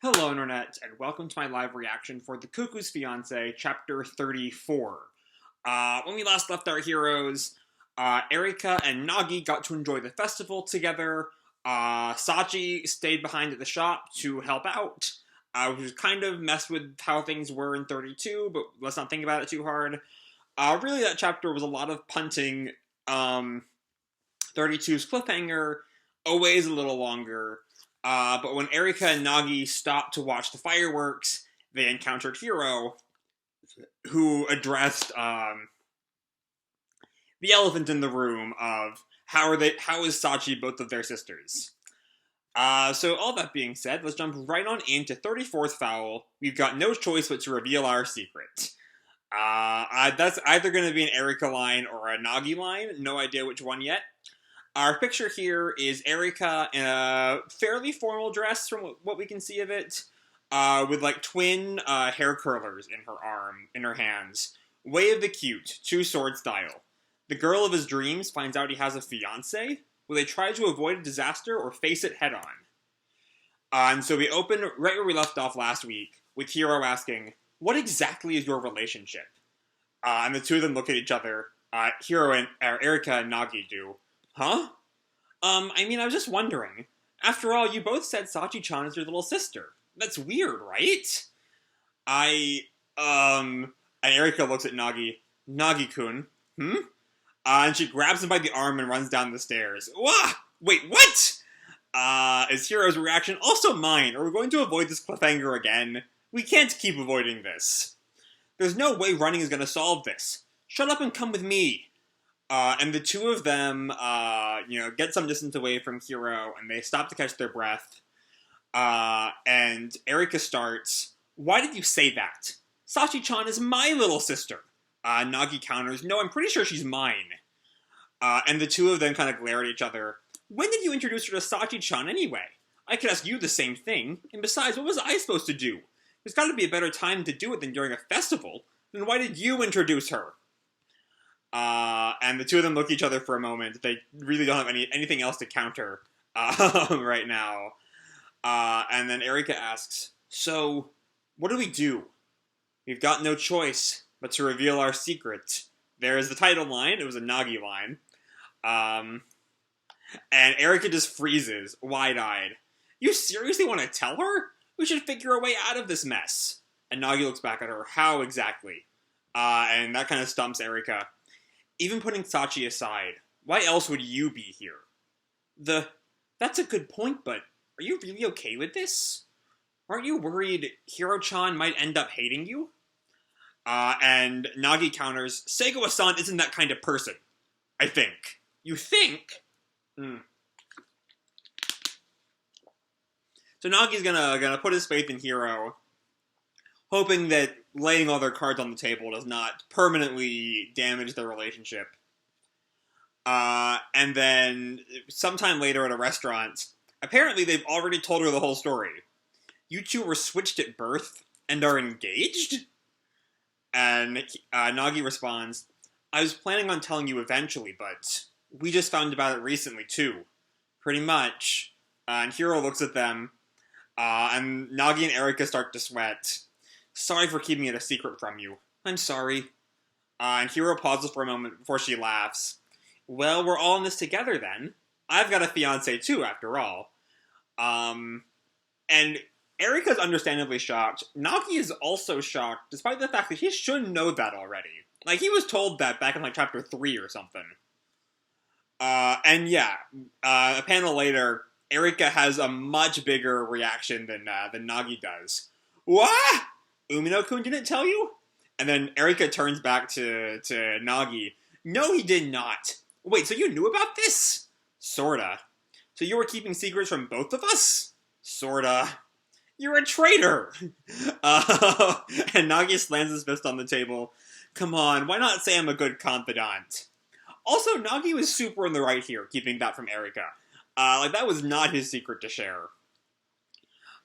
Hello, Internet, and welcome to my live reaction for the Cuckoo's Fiancee, Chapter 34. When we last left our heroes, Erika and Nagi got to enjoy the festival together. Sachi stayed behind at the shop to help out, which was kind of messed with how things were in 32, but let's not think about it too hard. Really, that chapter was a lot of punting 32's cliffhanger, always a little longer. But when Erika and Nagi stopped to watch the fireworks, they encountered Hiro, who addressed the elephant in the room of how is Sachi both of their sisters. So all that being said, let's jump right on into 34th Foul. We've got no choice but to reveal our secret. That's either going to be an Erika line or a Nagi line. No idea which one yet. Our picture here is Erika in a fairly formal dress from what we can see of it, with like twin hair curlers in her hands. Way of the cute, two-sword style. The girl of his dreams finds out he has a fiancé. Will they try to avoid a disaster or face it head on? And so we open right where we left off last week, with Hiro asking, "What exactly is your relationship?" And the two of them look at each other. Hiro and Erika and Nagi do. Huh? I was just wondering. After all, you both said Sachi-chan is your little sister. That's weird, right? And Erika looks at Nagi. Nagi-kun? And she grabs him by the arm and runs down the stairs. Wah! Wait, what? Is Hiro's reaction also mine? Are we going to avoid this cliffhanger again? We can't keep avoiding this. There's no way running is gonna solve this. Shut up and come with me. And the two of them, get some distance away from Hiro, and they stop to catch their breath. And Erika starts, "Why did you say that? Sachi-chan is my little sister." Nagi counters, "No, I'm pretty sure she's mine." And the two of them kind of glare at each other. "When did you introduce her to Sachi-chan anyway? I could ask you the same thing. And besides, what was I supposed to do? There's got to be a better time to do it than during a festival. Then why did you introduce her?" And the two of them look at each other for a moment. They really don't have anything else to counter right now. And then Erika asks, "So, what do we do? We've got no choice but to reveal our secret." There's the title line. It was a Nagi line. And Erika just freezes, wide-eyed. "You seriously want to tell her? We should figure a way out of this mess." And Nagi looks back at her. "How exactly?" And that kind of stumps Erika. "Even putting Sachi aside, why else would you be here?" That's a good point, but are you really okay with this? Aren't you worried Hiro-chan might end up hating you? And Nagi counters, "Seigo-san isn't that kind of person, I think." "You think?" So Nagi's gonna put his faith in Hiro, hoping that laying all their cards on the table does not permanently damage their relationship. And then, sometime later at a restaurant, apparently they've already told her the whole story. "You two were switched at birth and are engaged?" And Nagi responds, "I was planning on telling you eventually, but we just found about it recently too. Pretty much." And Hiro looks at them, and Nagi and Erika start to sweat. "Sorry for keeping it a secret from you." "I'm sorry." And Hiro pauses for a moment before she laughs. "Well, we're all in this together then. I've got a fiancé too, after all." And Erika's understandably shocked. Nagi is also shocked, despite the fact that he should know that already. Like, he was told that back in, like, chapter 3 or something. And yeah, a panel later, Erika has a much bigger reaction than Nagi does. "What? Umino-kun didn't tell you?" And then Erika turns back to Nagi. "No, he did not." "Wait, so you knew about this?" "Sorta." "So you were keeping secrets from both of us?" "Sorta." "You're a traitor!" And Nagi slams his fist on the table. "Come on, why not say I'm a good confidant?" Also, Nagi was super in the right here, keeping that from Erika. That was not his secret to share.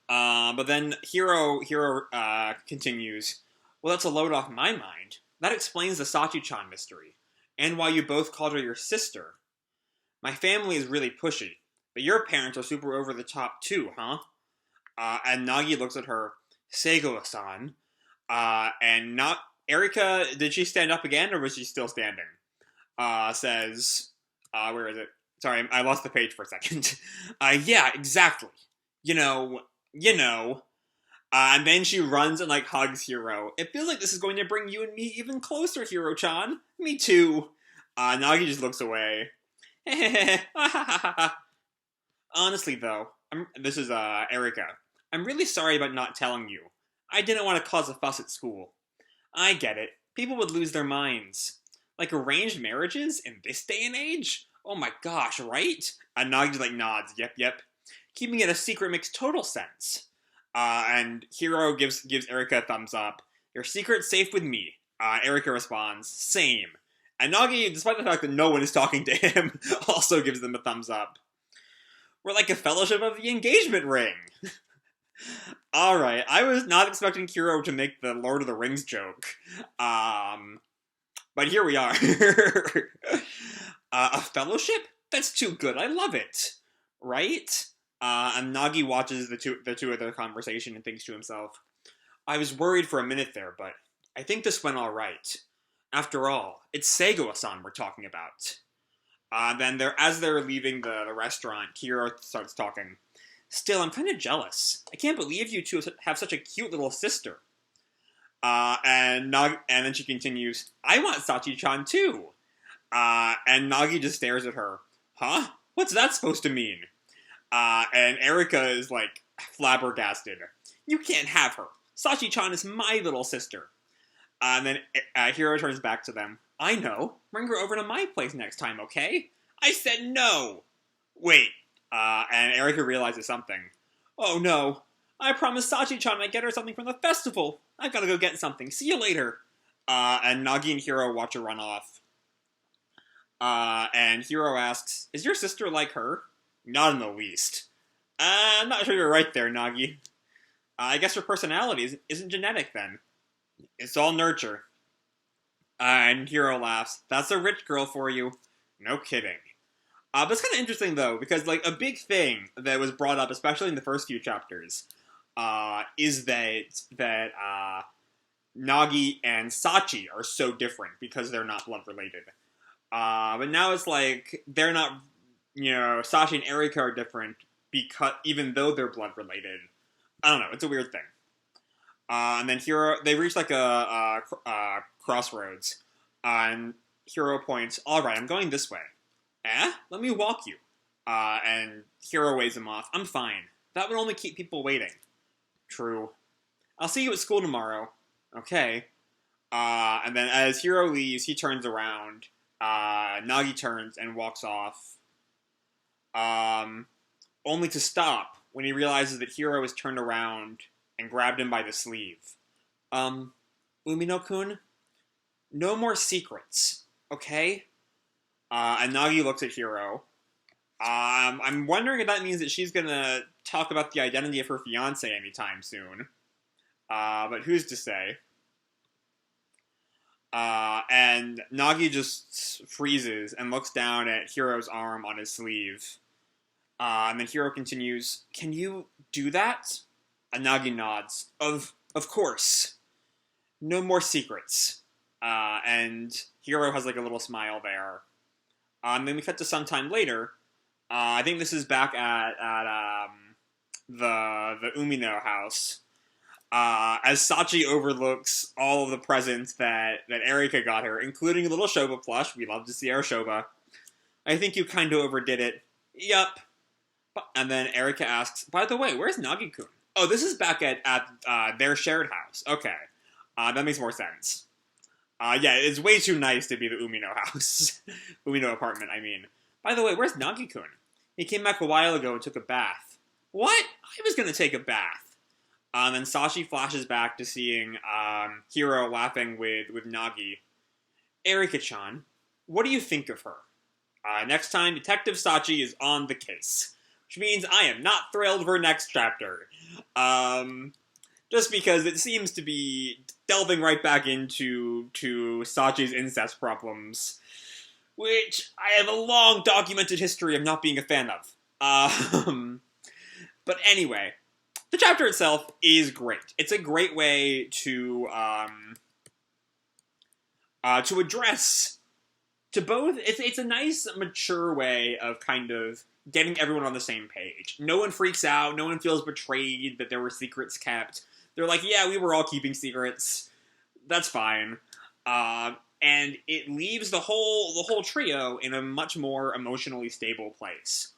But then Hiro continues, "Well, that's a load off my mind. That explains the Sachi-chan mystery, and why you both called her your sister. My family is really pushy, but your parents are super over the top too, huh?" And Nagi looks at her, Seigo-san, and not Erika. Did she stand up again, or was she still standing? Says, where is it? Sorry, I lost the page for a second. Yeah, exactly. You know, you know. And then she runs and like hugs Hiro. It feels like this is going to bring you and me even closer, Hiro-chan. Me too. Nagi just looks away. Honestly, though, this is Erika. I'm really sorry about not telling you. I didn't want to cause a fuss at school. I get it. People would lose their minds. Like arranged marriages in this day and age? Oh my gosh, right? And Nagi like nods. Yep. Keeping it a secret makes total sense. And Hiro gives Erika a thumbs up. Your secret's safe with me. Erika responds, same. And Nagi, despite the fact that no one is talking to him, also gives them a thumbs up. We're like a fellowship of the engagement ring. Alright, I was not expecting Hiro to make the Lord of the Rings joke. But here we are. A fellowship? That's too good, I love it. Right? And Nagi watches the two of their conversation and thinks to himself, I was worried for a minute there, but I think this went alright. After all, it's Seigo-san we're talking about. Then as they're leaving the restaurant, Hiro starts talking. Still, I'm kind of jealous. I can't believe you two have such a cute little sister. And then she continues, I want Sachi-chan too. And Nagi just stares at her. Huh? What's that supposed to mean? And Erika is like flabbergasted. You can't have her. Sachi-chan is my little sister. And then Hiro turns back to them. I know. Bring her over to my place next time, okay? I said no! Wait. And Erika realizes something. Oh no. I promised Sachi-chan I'd get her something from the festival. I've gotta go get something. See you later. And Nagi and Hiro watch her run off. And Hiro asks, is your sister like her? Not in the least. I'm not sure you're right there, Nagi. I guess her personality isn't genetic then. It's all nurture. And Hiro laughs. That's a rich girl for you. No kidding. But it's kind of interesting, though, because, like, a big thing that was brought up, especially in the first few chapters, is that Nagi and Sachi are so different because they're not blood-related. But now it's like, they're not, Sachi and Erika are different because, even though they're blood-related. I don't know, it's a weird thing. And then they reach like a crossroads, and Hiro points, alright, I'm going this way. Let me walk you. And Hiro waves him off. I'm fine. That would only keep people waiting. True. I'll see you at school tomorrow. Okay. And then as Hiro leaves, he turns around. Nagi turns and walks off. Only to stop when he realizes that Hiro has turned around and grabbed him by the sleeve. Umino-kun? No more secrets, okay? And Nagi looks at Hiro. I'm wondering if that means that she's gonna talk about the identity of her fiancé anytime soon. But who's to say? And Nagi just freezes and looks down at Hiro's arm on his sleeve. And then Hiro continues, can you do that? And Nagi nods. Of course. No more secrets. And Hiro has like a little smile there. And then we cut to some time later. I think this is back at the Umino house. As Sachi overlooks all of the presents that Erika got her, including a little Shoba plush. We love to see our Shoba. I think you kind of overdid it. Yup. And then Erika asks, by the way, where's Nagi-kun? Oh, this is back at their shared house. Okay. That makes more sense. Yeah, it's way too nice to be the Umino house. Umino apartment, I mean. By the way, where's Nagi-kun? He came back a while ago and took a bath. What? I was gonna take a bath. Then Sachi flashes back to seeing Hiro laughing with Nagi. Erika-chan, what do you think of her? Next time, Detective Sachi is on the case. Which means I am not thrilled for next chapter. Just because it seems to be delving right back into Sachi's incest problems. Which I have a long documented history of not being a fan of. But anyway, the chapter itself is great. It's a great way to address to both. It's a nice, mature way of kind of getting everyone on the same page. No one freaks out. No one feels betrayed that there were secrets kept. They're like, yeah, we were all keeping secrets. That's fine. And it leaves the whole trio in a much more emotionally stable place,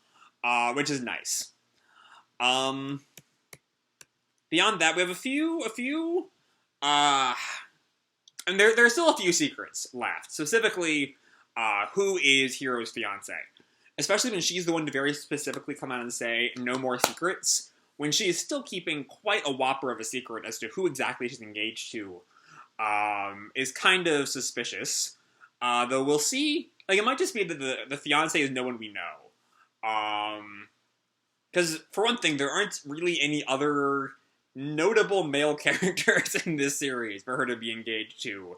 which is nice. Beyond that, we have a few, and there's still a few secrets left. Specifically, who is Hiro's fiance? Especially when she's the one to very specifically come out and say, no more secrets, when she is still keeping quite a whopper of a secret as to who exactly she's engaged to, is kind of suspicious. Though we'll see, like, it might just be that the fiance is no one we know. Because, for one thing, there aren't really any other notable male characters in this series for her to be engaged to.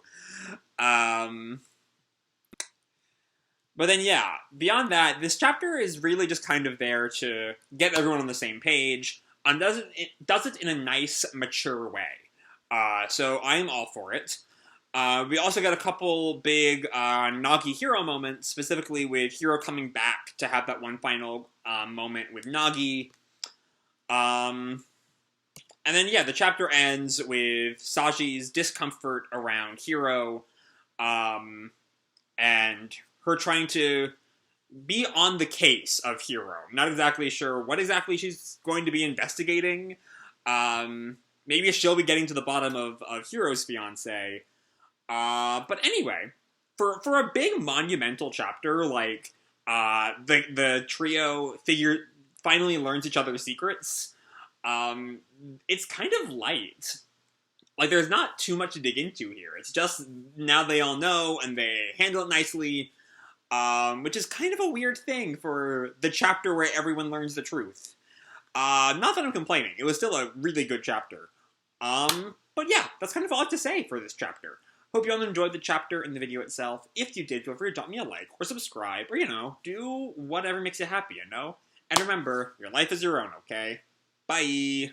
But then, yeah, beyond that, this chapter is really just kind of there to get everyone on the same page, and does it in a nice, mature way. So I'm all for it. We also got a couple big Nagi Hiro moments, specifically with Hiro coming back to have that one final moment with Nagi. And then, yeah, the chapter ends with Saji's discomfort around Hiro, and her trying to be on the case of Hiro. Not exactly sure what exactly she's going to be investigating. Maybe she'll be getting to the bottom of Hiro's fiancé. But anyway, for a big monumental chapter, like, the trio finally learns each other's secrets, it's kind of light. Like, there's not too much to dig into here. It's just, now they all know, and they handle it nicely, which is kind of a weird thing for the chapter where everyone learns the truth. Not that I'm complaining. It was still a really good chapter. But yeah, that's kind of all I have to say for this chapter. Hope you all enjoyed the chapter and the video itself. If you did, feel free to drop me a like, or subscribe, or, do whatever makes you happy, And remember, your life is your own, okay? Bye!